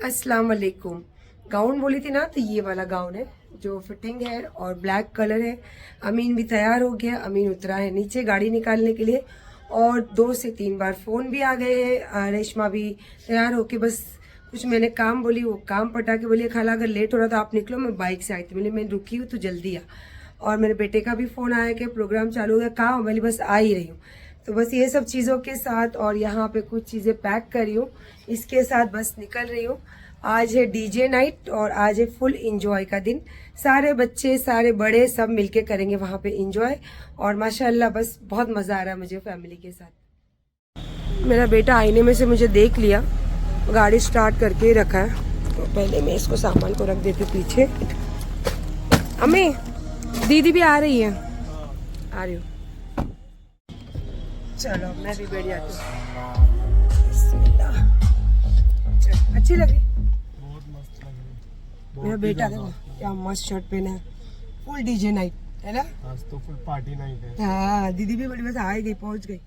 अस्सलाम वालेकुम। गाउन बोली थी ना, तो ये वाला गाउन है जो फिटिंग है और ब्लैक कलर है। अमीन भी तैयार हो गया, अमीन उतरा है नीचे गाड़ी निकालने के लिए और 2 से 3 बार फोन भी आ गए हैं। रेशमा भी तैयार होके बस कुछ मैंने काम बोली, वो काम पटा के बोली खाला अगर लेट हो रहा तो आप निकलो, मैं बाइक से आई थी। मैं रुकी हूँ तो जल्दी आ। और मेरे बेटे का भी फोन आया कि प्रोग्राम चालू हो गया, कहाँ हो? बस आ ही रही हूँ। तो बस ये सब चीज़ों के साथ और यहाँ पे कुछ चीज़ें पैक करी हूँ, इसके साथ बस निकल रही हूँ। आज है डीजे नाइट और आज है फुल इंजॉय का दिन। सारे बच्चे सारे बड़े सब मिलके करेंगे वहाँ पे इंजॉय और माशाल्लाह बस बहुत मज़ा आ रहा है मुझे फैमिली के साथ। मेरा बेटा आईने में से मुझे देख लिया, गाड़ी स्टार्ट करके ही रखा है। तो पहले मैं इसको सामान को रख देती पीछे। अम्मी दीदी भी आ रही है, आ रही हूँ। चलो मैं भी बैठ जाती हूँ। अच्छी लगी, बहुत मस्त लगी। मेरा बेटा देखो क्या मस्त शर्ट पहना है। फुल डीजे नाइट है ना, आज तो फुल पार्टी नाइट है। हाँ दीदी भी बड़ी बस आ ही गई, पहुंच गई।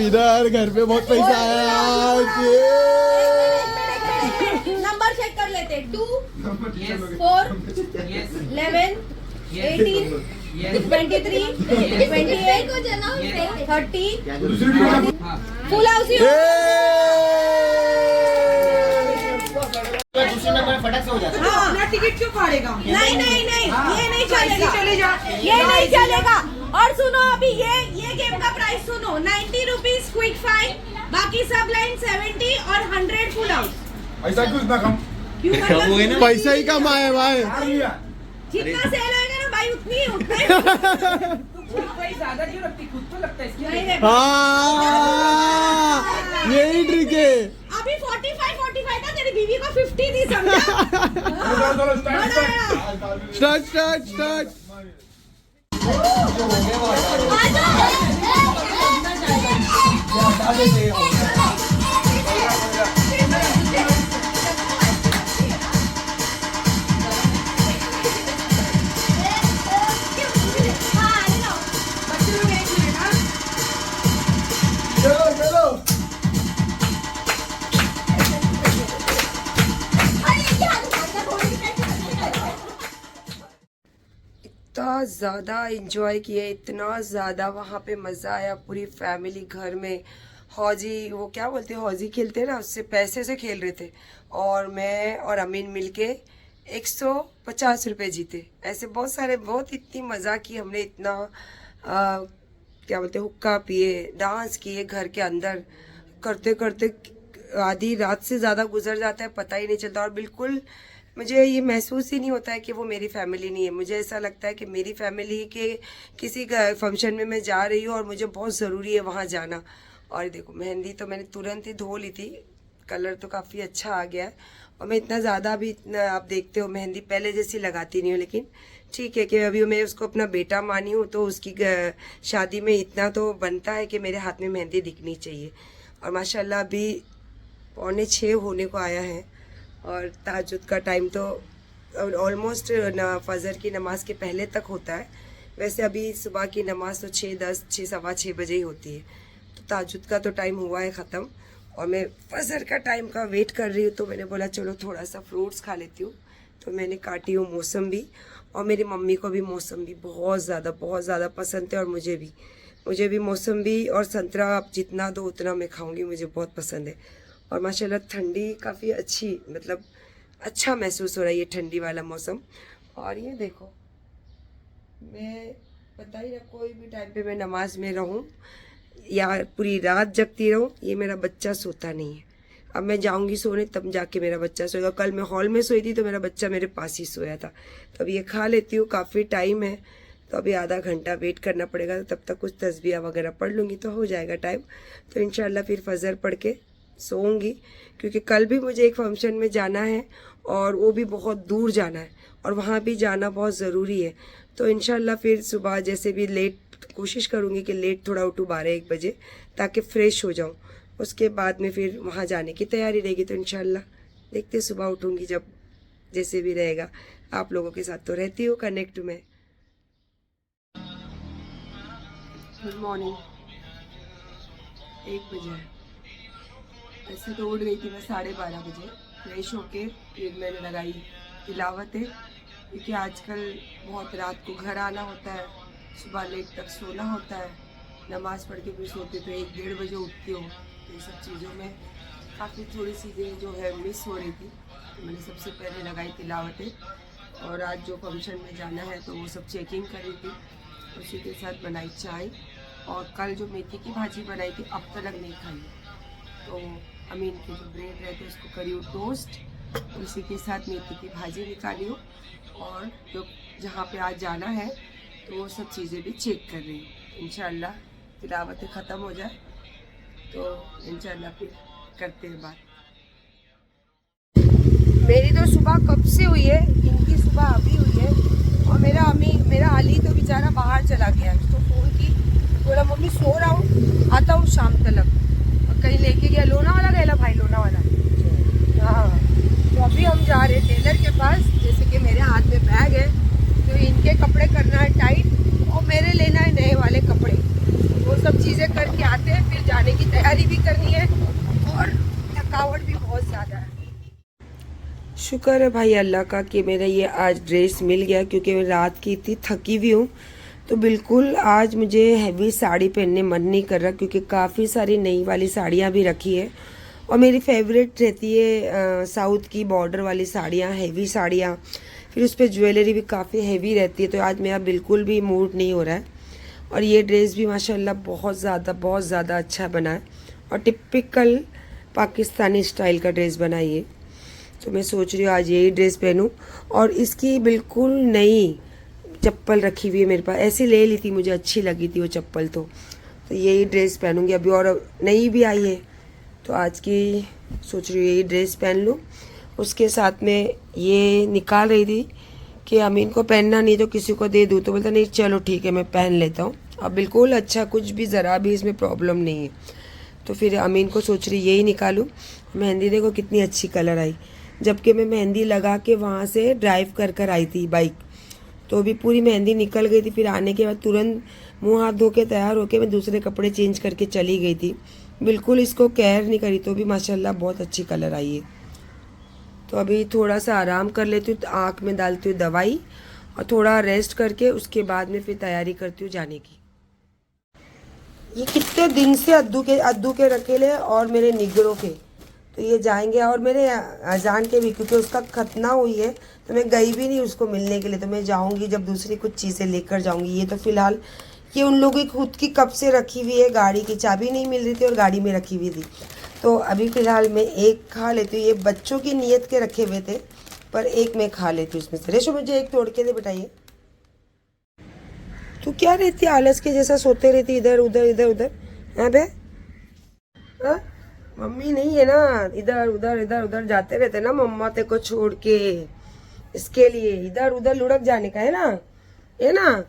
इधर घर पे बहुत पैसा आया आज। नंबर चेक कर लेते। 2 4 11 18 23 28 30 फुल हाउस। अपना टिकट क्यों फाड़ेगा? नहीं नहीं नहीं, ये नहीं चलेगा, चले जा, ये नहीं चलेगा। और सुनो अभी ये गेम का प्राइस सुनो, 90 रुपीज क्विक फाइन, बाकी सब लाइन 70 और 100 फुल हाउस। ऐसा क्यों इतना कम? क्यों मतलब पैसा ही कम आए भाई। जितना सेल होगा ना भाई उतनी कोई ज्यादा क्यों लगती? खुद तो लगता है इसकी। हाँ यही ट्रिक है। अभी 45 था, तेरी बीवी को 50 दी, समझा? Start start start. इतना ज़्यादा इंजॉय किए, इतना ज़्यादा वहाँ पे मज़ा आया। पूरी फैमिली घर में हौजी, वो क्या बोलते हैं हौजी खेलते हैं ना, उससे पैसे से खेल रहे थे और मैं और अमीन मिलके 150 रुपये जीते। ऐसे बहुत सारे, बहुत इतनी मज़ा की हमने, इतना क्या बोलते हैं हुक्का पिए, डांस किए घर के अंदर। करते करते आधी रात से ज़्यादा गुजर जाता है, पता ही नहीं चलता। और बिल्कुल मुझे ये महसूस ही नहीं होता है कि वो मेरी फैमिली नहीं है। मुझे ऐसा लगता है कि मेरी फैमिली के किसी फंक्शन में मैं जा रही हूँ और मुझे बहुत ज़रूरी है वहाँ जाना। और देखो मेहंदी तो मैंने तुरंत ही धो ली थी, कलर तो काफ़ी अच्छा आ गया है। और मैं इतना ज़्यादा भी, इतना आप देखते हो मेहंदी पहले जैसी लगाती नहीं हूँ, लेकिन ठीक है कि अभी मैं उसको अपना बेटा मानी हूँ तो उसकी शादी में इतना तो बनता है कि मेरे हाथ में मेहंदी दिखनी चाहिए। और माशाल्लाह अभी 5:45 होने को आया है और तहज्जुद का टाइम तो ऑलमोस्ट फजर की नमाज के पहले तक होता है। वैसे अभी सुबह की नमाज तो 6:10 6:15 बजे ही होती है, तो तहज्जुद का तो टाइम हुआ है ख़त्म और मैं फजर का टाइम का वेट कर रही हूँ। तो मैंने बोला चलो थोड़ा सा फ्रूट्स खा लेती हूँ, तो मैंने काटी हूँ मौसम्बी। और मेरी मम्मी को भी मौसम्बी बहुत ज़्यादा पसंद है और मुझे भी मौसम्बी और संतरा आप जितना दो उतना मैं खाऊंगी, मुझे बहुत पसंद है। और माशाल्लाह ठंडी काफ़ी अच्छी, मतलब अच्छा महसूस हो रहा है ये ठंडी वाला मौसम। और ये देखो, मैं पता ही ना कोई भी टाइम पे मैं नमाज में रहूं या पूरी रात जगती रहूं, ये मेरा बच्चा सोता नहीं है। अब मैं जाऊंगी सोने तब जाके मेरा बच्चा सोएगा। कल मैं हॉल में सोई थी तो मेरा बच्चा मेरे पास ही सोया था। तो अब ये खा लेती हूँ, काफ़ी टाइम है तो अभी आधा घंटा वेट करना पड़ेगा, तो तब तक कुछ तस्बीह वगैरह पढ़ लूँगी तो हो जाएगा टाइम। तो इंशाल्लाह फिर फजर पढ़ के सोऊंगी, क्योंकि कल भी मुझे एक फंक्शन में जाना है और वो भी बहुत दूर जाना है और वहाँ भी जाना बहुत ज़रूरी है। तो इंशाल्लाह फिर सुबह जैसे भी लेट कोशिश करूँगी कि लेट थोड़ा उठूँ 12-1 बजे, ताकि फ़्रेश हो जाऊँ। उसके बाद में फिर वहाँ जाने की तैयारी रहेगी। तो इंशाल्लाह देखते सुबह उठूँगी जब जैसे भी रहेगा। आप लोगों के साथ तो रहती हूँ कनेक्ट में। गुड मॉर्निंग, 1 बजे। ऐसे तो उठ गई थी मैं 12:30 बजे। फ्रेश होके फिर मैंने लगाई तिलावत है, क्योंकि आजकल बहुत रात को घर आना होता है, सुबह लेट तक सोना होता है, नमाज़ पढ़ के फिर सोते तो 1-1:30 बजे उठती हो। तो ये सब चीज़ों में काफ़ी थोड़ी चीज़ें जो है मिस हो रही थी, तो मैंने सबसे पहले लगाई तिलावतें। और आज जो फंक्शन में जाना है तो वो सब चेकिंग करी थी, उसी के साथ बनाई चाय। और कल जो मेथी की भाजी बनाई थी अब तक नहीं खाई, तो अमीन के जो ब्रेड रहते उसको करी हूँ टोस्ट, उसी के साथ मेथी की भाजी निकाली हूँ। और जो जहाँ पे आज जाना है तो वो सब चीज़ें भी चेक कर रही हूँ। इंशाल्लाह तिलावतें ख़त्म हो जाए तो इंशाल्लाह फिर करते हैं बात। मेरी तो सुबह कब से हुई है, इनकी सुबह अभी हुई है। और मेरा अली तो बेचारा बाहर चला गया। उसको फ़ोन की, बोला मम्मी सो रहा हूँ, आता हूँ शाम तक। और कहीं लेके गया, लोनावाला गया भाई, लोनावाला। हाँ, तो अभी हम जा रहे टेलर के पास। जैसे कि मेरे हाथ में बैग है, तो इनके कपड़े करना है टाइट और मेरे लेना है नए वाले कपड़े। वो सब चीज़ें करके आते हैं, फिर जाने की तैयारी भी करनी है और थकावट भी बहुत ज़्यादा है। शुक्र है भाई अल्लाह का कि मेरा ये आज ड्रेस मिल गया, क्योंकि मैं रात की इतनी थकी हुई हूँ। तो बिल्कुल आज मुझे हैवी साड़ी पहनने मन नहीं कर रहा, क्योंकि काफ़ी सारी नई वाली साड़ियाँ भी रखी है। और मेरी फेवरेट रहती है साउथ की बॉर्डर वाली साड़ियाँ, हैवी साड़ियाँ, फिर उस पर ज्वेलरी भी काफ़ी हैवी रहती है। तो आज मेरा बिल्कुल भी मूड नहीं हो रहा है। और ये ड्रेस भी माशाल्लाह बहुत ज़्यादा अच्छा बना है और टिपिकल पाकिस्तानी स्टाइल का ड्रेस बना है। तो मैं सोच रही हूँ आज यही ड्रेस पहनूं। और इसकी बिल्कुल नई चप्पल रखी हुई है मेरे पास, ऐसी ले ली थी, मुझे अच्छी लगी थी वो चप्पल। तो यही ड्रेस पहनूंगी अभी। और नई भी आई है तो आज की सोच रही हूँ यही ड्रेस पहन लूँ। उसके साथ में ये निकाल रही थी कि अमीन को पहनना नहीं तो किसी को दे दूँ, तो बोलता नहीं चलो ठीक है मैं पहन लेता हूँ। अब बिल्कुल अच्छा, कुछ भी ज़रा भी इसमें प्रॉब्लम नहीं है। तो फिर अमीन को सोच रही यही निकालूँ। मेहंदी देखो कितनी अच्छी कलर आई, जबकि मैं मेहंदी लगा के वहाँ से ड्राइव कर आई थी बाइक, तो अभी पूरी मेहंदी निकल गई थी। फिर आने के बाद तुरंत मुंह हाथ धो के तैयार होके मैं दूसरे कपड़े चेंज करके चली गई थी, बिल्कुल इसको केयर नहीं करी। तो भी माशाल्लाह बहुत अच्छी कलर आई है। तो अभी थोड़ा सा आराम कर लेती हूँ, आँख में डालती हूँ दवाई और थोड़ा रेस्ट करके उसके बाद में फिर तैयारी करती हूँ जाने की। ये कितने दिन से अद्दू के रखेले और मेरे निगरों के, तो ये जाएंगे और मेरे अजान के भी, क्योंकि उसका खतना हुई है तो मैं गई भी नहीं उसको मिलने के लिए। तो मैं जाऊंगी जब दूसरी कुछ चीज़ें लेकर जाऊंगी। ये तो फिलहाल ये उन लोगों की खुद की कब से रखी हुई है, गाड़ी की चाबी नहीं मिल रही थी और गाड़ी में रखी हुई थी। तो अभी फ़िलहाल मैं एक खा लेती हूँ। ये बच्चों की नीयत के रखे हुए थे, पर एक मैं खा लेती हूँ उसमें से। रेशो मुझे एक तोड़ के दे बताइए। तू क्या रहती है आलस के जैसा, सोते रहती इधर उधर इधर उधर। यहाँ पे मम्मी नहीं है ना, इधर उधर जाते रहते ना मम्मा ते को छोड़ के, इसके लिए इधर उधर लुढ़क जाने का है ना।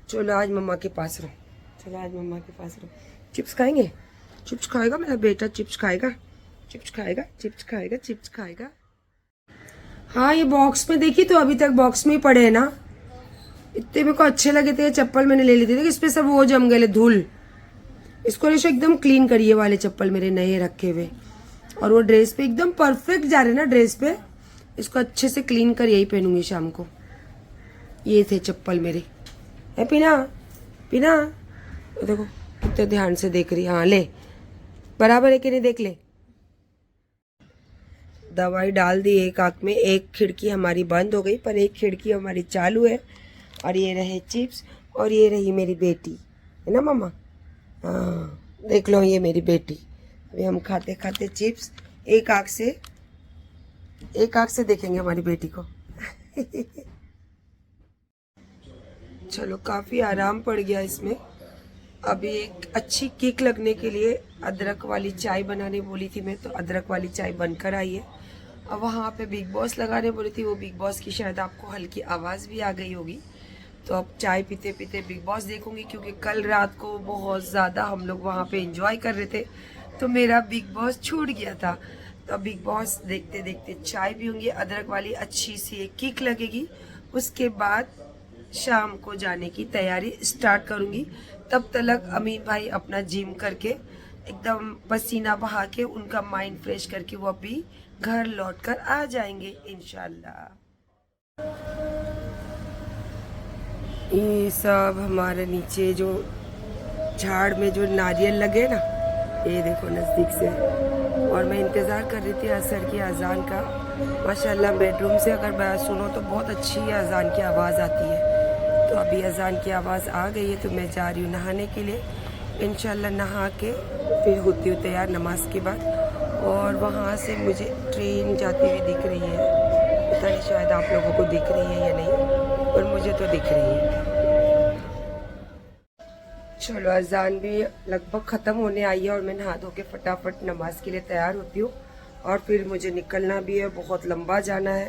चलो आज मम्मा के पास रहो, चलो आज मम्मा के पास रहो। चिप्स खाएंगे, चिप्स खाएगा मेरा बेटा, चिप्स खाएगा। हाँ ये बॉक्स में देखी तो अभी तक बॉक्स में ही पड़े है ना। इतने मेरे को अच्छे लगे थे, चप्पल मैंने ले ली थी, इस पे सब वो जम गए धूल। इसको रेशो एकदम क्लीन करिए, वाले चप्पल मेरे नए रखे हुए। और वो ड्रेस पे एकदम परफेक्ट जा रहे ना ड्रेस पे, इसको अच्छे से क्लीन कर यही पहनूंगी शाम को। ये थे चप्पल मेरे। है पीना तो देखो कितने ध्यान से देख रही। हाँ ले, बराबर है कि नहीं देख ले। दवाई डाल दी एक आँख में, एक खिड़की हमारी बंद हो गई पर एक खिड़की हमारी चालू है। और ये रहे चिप्स और ये रही मेरी बेटी, है ना मम्मा? हाँ देख लो, ये मेरी बेटी। अभी हम खाते खाते चिप्स एक आँख से देखेंगे हमारी बेटी को। चलो काफ़ी आराम पड़ गया इसमें। अभी एक अच्छी किक लगने के लिए अदरक वाली चाय बनाने बोली थी मैं, तो अदरक वाली चाय बनकर आई है। अब वहाँ पे बिग बॉस लगाने बोली थी, वो बिग बॉस की शायद आपको हल्की आवाज़ भी आ गई होगी। तो अब चाय पीते पीते बिग बॉस देखूंगी, क्योंकि कल रात को बहुत ज़्यादा हम लोग वहाँ पे एंजॉय कर रहे थे, तो मेरा बिग बॉस छूट गया था। तो अब बिग बॉस देखते देखते चाय पीऊँगी, अदरक वाली अच्छी सी एक किक लगेगी, उसके बाद शाम को जाने की तैयारी स्टार्ट करूँगी। तब तक अमीन भाई अपना जिम करके एकदम पसीना बहा के उनका माइंड फ्रेश करके वो अभी घर लौटकर आ जाएंगे इंशाल्लाह। ये सब हमारे नीचे जो झाड़ में जो नारियल लगे ना, ये देखो नज़दीक से। और मैं इंतज़ार कर रही थी असर की अजान का। माशाल्लाह बेडरूम से अगर मैं सुनो तो बहुत अच्छी अजान की आवाज़ आती है। तो अभी अजान की आवाज़ आ गई है, तो मैं जा रही हूँ नहाने के लिए। इंशाल्लाह नहा के फिर होती हूँ तैयार नमाज के बाद। और वहाँ से मुझे ट्रेन जाती हुई दिख रही है, पता नहीं शायद आप लोगों को दिख रही है या नहीं, पर मुझे तो दिख रही है। चलो अजान भी लगभग ख़त्म होने आई है और मैं नहा धो के फटाफट नमाज के लिए तैयार होती हूँ। और फिर मुझे निकलना भी है, बहुत लंबा जाना है।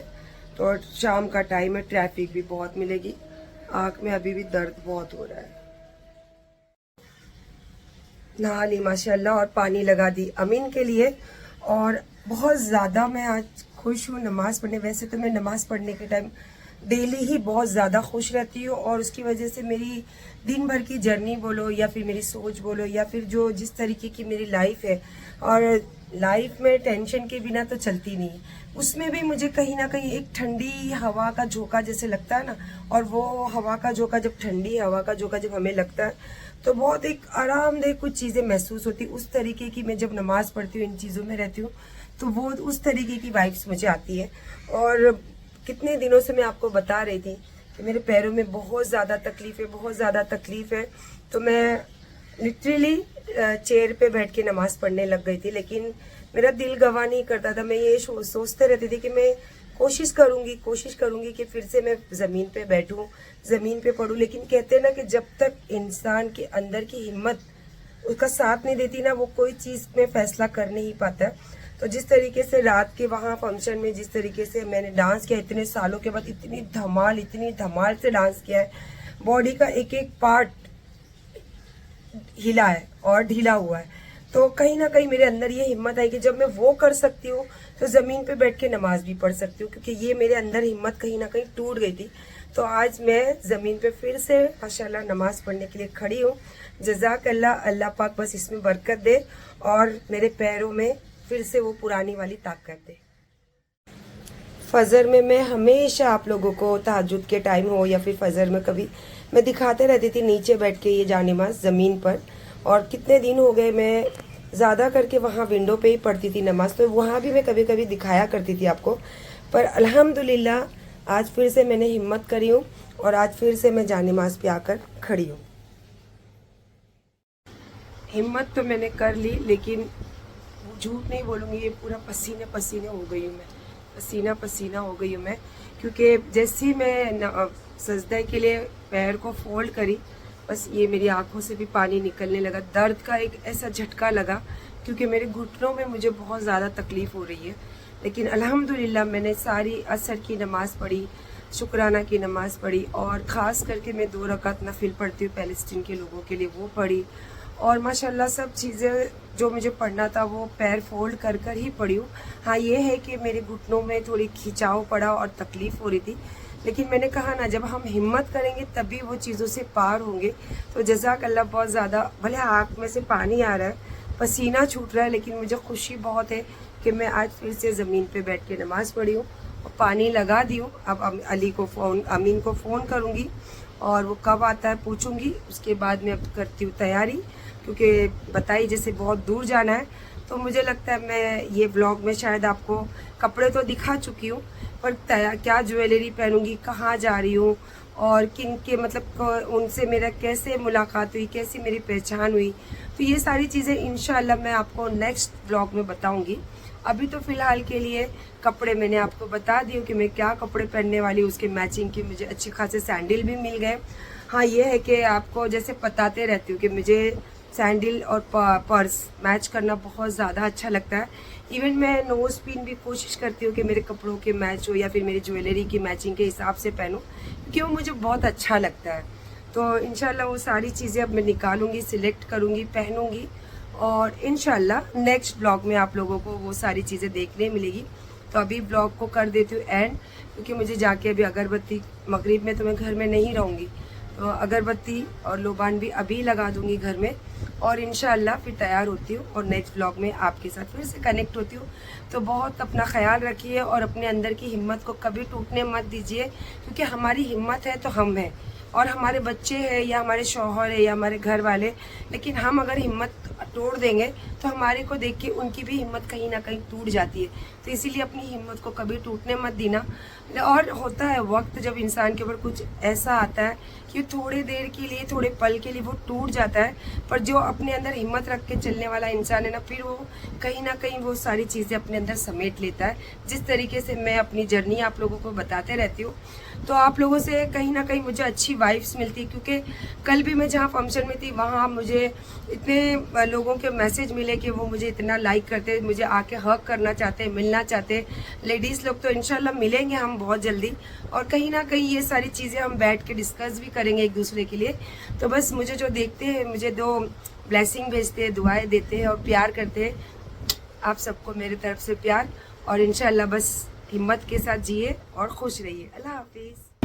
तो शाम का टाइम है, ट्रैफिक भी बहुत मिलेगी। आँख में अभी भी दर्द बहुत हो रहा है। नहा ली माशाल्लाह और पानी लगा दी अमीन के लिए। और बहुत ज़्यादा मैं आज खुश हूँ नमाज़ पढ़ने। वैसे तो मैं नमाज़ पढ़ने के टाइम डेली ही बहुत ज़्यादा खुश रहती हूँ, और उसकी वजह से मेरी दिन भर की जर्नी बोलो या फिर मेरी सोच बोलो या फिर जो जिस तरीके की मेरी लाइफ है, और लाइफ में टेंशन के बिना तो चलती नहीं, उसमें भी मुझे कहीं ना कहीं एक ठंडी हवा का झोंका जैसे लगता है ना। और वो हवा का झोंका जब, ठंडी हवा का झोंका जब हमें लगता है तो बहुत एक आरामदेह कुछ चीज़ें महसूस होती। उस तरीके की मैं जब नमाज पढ़ती हूँ, इन चीज़ों में रहती हूँ, तो वो उस तरीके की वाइब्स मुझे आती है। और कितने दिनों से मैं आपको बता रही थी कि मेरे पैरों में बहुत ज़्यादा तकलीफ है, बहुत ज़्यादा तकलीफ है। तो मैं लिटरली चेयर पे बैठ के नमाज पढ़ने लग गई थी, लेकिन मेरा दिल गवाह नहीं करता था। मैं ये सोचते रहती थी कि मैं कोशिश करूंगी कि फिर से मैं ज़मीन पे बैठूं, ज़मीन पे पढूं। लेकिन कहते हैं ना कि जब तक इंसान के अंदर की हिम्मत उसका साथ नहीं देती ना, वो कोई चीज़ में फैसला कर नहीं पाता। तो जिस तरीके से रात के वहाँ फंक्शन में जिस तरीके से मैंने डांस किया, इतने सालों के बाद इतनी धमाल से डांस किया है, बॉडी का एक एक पार्ट हिला है और ढीला हुआ है। तो कहीं ना कहीं मेरे अंदर ये हिम्मत आई कि जब मैं वो कर सकती हूँ तो ज़मीन पे बैठ के नमाज भी पढ़ सकती हूँ, क्योंकि ये मेरे अंदर हिम्मत कहीं ना कहीं टूट गई थी। तो आज मैं ज़मीन पे फिर से माशाल्लाह नमाज पढ़ने के लिए खड़ी हूँ। जज़ाक अल्लाह, अल्लाह पाक बस इसमें बरकत दे और मेरे पैरों में फिर से वो पुरानी वाली ताकत दे। फजर में मैं हमेशा आप लोगों को तहज्जुद के टाइम हो या फिर फजर में कभी मैं दिखाते रहती थी नीचे बैठ के ये जानिमाज़ ज़मीन पर। और कितने दिन हो गए मैं ज़्यादा करके वहाँ विंडो पे ही पढ़ती थी नमाज, तो वहाँ भी मैं कभी कभी दिखाया करती थी आपको। पर अल्हम्दुलिल्लाह आज फिर से मैंने हिम्मत करी हूँ और आज फिर से मैं जानिमाज़ पे आकर खड़ी हूँ। हिम्मत तो मैंने कर ली, लेकिन झूठ नहीं बोलूँगी, ये पूरा पसीने पसीने हो गई हूँ मैं, पसीना हो गई हूँ मैं। क्योंकि जैसे ही मैं सजदे के लिए पैर को फोल्ड करी, बस ये मेरी आंखों से भी पानी निकलने लगा। दर्द का एक ऐसा झटका लगा, क्योंकि मेरे घुटनों में मुझे बहुत ज़्यादा तकलीफ़ हो रही है। लेकिन अल्हम्दुलिल्लाह मैंने सारी असर की नमाज़ पढ़ी, शुक्राना की नमाज़ पढ़ी, और ख़ास करके मैं 2 रकात नफिल पढ़ती हूँ पैलेस्टीन के लोगों के लिए, वो पढ़ी। और माशाल्लाह सब चीज़ें जो मुझे पढ़ना था वो पैर फोल्ड कर कर ही पढ़ी हूँ। हाँ ये है कि मेरे घुटनों में थोड़ी खिंचाव पड़ा और तकलीफ़ हो रही थी, लेकिन मैंने कहा ना जब हम हिम्मत करेंगे तभी वो चीज़ों से पार होंगे। तो जज़ाक अल्लाह, बहुत ज़्यादा भले आँख में से पानी आ रहा है, पसीना छूट रहा है, लेकिन मुझे खुशी बहुत है कि मैं आज फिर से ज़मीन पे बैठ के नमाज़ पढ़ी हूँ और पानी लगा दी हूँ। अब अमीन को फ़ोन करूँगी और वो कब आता है पूछूँगी। उसके बाद मैं अब करती हूँ तैयारी, क्योंकि बताई जैसे बहुत दूर जाना है, तो मुझे लगता है मैं ये व्लॉग में शायद आपको कपड़े तो दिखा चुकी हूँ, पर क्या ज्वेलरी पहनूंगी, कहाँ जा रही हूँ और किन के मतलब उनसे मेरा कैसे मुलाकात हुई, कैसी मेरी पहचान हुई, तो ये सारी चीज़ें इंशाल्लाह मैं आपको नेक्स्ट व्लॉग में बताऊंगी। अभी तो फ़िलहाल के लिए कपड़े मैंने आपको बता दिए कि मैं क्या कपड़े पहनने वाली हूँ, उसके मैचिंग के मुझे अच्छे खासे सैंडल भी मिल गए। हाँ, ये है कि आपको जैसे बताते रहती हूँ कि मुझे सैंडल और पर्स मैच करना बहुत ज़्यादा अच्छा लगता है। इवन मैं नोज़ पिन भी कोशिश करती हूँ कि मेरे कपड़ों के मैच हो या फिर मेरी ज्वेलरी की मैचिंग के हिसाब से पहनूँ, क्योंकि वो मुझे बहुत अच्छा लगता है। तो इंशाल्लाह वो सारी चीज़ें अब मैं निकालूंगी, सिलेक्ट करूँगी, पहनूंगी और इंशाल्लाह नेक्स्ट ब्लॉग में आप लोगों को वो सारी चीज़ें देखने मिलेगी। तो अभी ब्लॉग को कर देती हूँ एंड, क्योंकि मुझे जाके अभी अगरबत्ती, मगरिब में तो मैं घर में नहीं रहूँगी, तो अगरबत्ती और लोबान भी अभी लगा दूंगी घर में और इंशाल्लाह फिर तैयार होती हूँ और नेक्स्ट ब्लॉग में आपके साथ फिर से कनेक्ट होती हूँ। तो बहुत अपना ख्याल रखिए और अपने अंदर की हिम्मत को कभी टूटने मत दीजिए, क्योंकि हमारी हिम्मत है तो हम हैं और हमारे बच्चे हैं या हमारे शौहर है या हमारे घर वाले, लेकिन हम अगर हिम्मत तोड़ देंगे तो हमारे को देख के उनकी भी हिम्मत कहीं ना कहीं टूट जाती है। तो इसीलिए अपनी हिम्मत को कभी टूटने मत देना। और होता है वक्त जब इंसान के ऊपर कुछ ऐसा आता है कि थोड़ी देर के लिए, थोड़े पल के लिए वो टूट जाता है, पर जो अपने अंदर हिम्मत रख के चलने वाला इंसान है ना, फिर वो कहीं ना कहीं वो सारी चीज़ें अपने अंदर समेट लेता है। जिस तरीके से मैं अपनी जर्नी आप लोगों को बताते रहती हूँ, तो आप लोगों से कहीं ना कहीं मुझे अच्छी वाइब्स मिलती है, क्योंकि कल भी मैं जहाँ फंक्शन में थी वहाँ मुझे इतने लोगों के मैसेज मिले कि वो मुझे इतना लाइक करते, मुझे आके हक करना चाहते, मिलना चाहते। लेडीज़ लोग तो इंशाल्लाह मिलेंगे हम बहुत जल्दी और कहीं ना कहीं ये सारी चीज़ें हम बैठ के डिस्कस भी करेंगे एक दूसरे के लिए। तो बस मुझे जो देखते हैं, मुझे दो ब्लेसिंग भेजते हैं, दुआएं देते हैं और प्यार करते हैं, आप सबको मेरी तरफ से प्यार और इंशाल्लाह बस हिम्मत के साथ जिए और खुश रहिए। अल्लाह हाफिज़।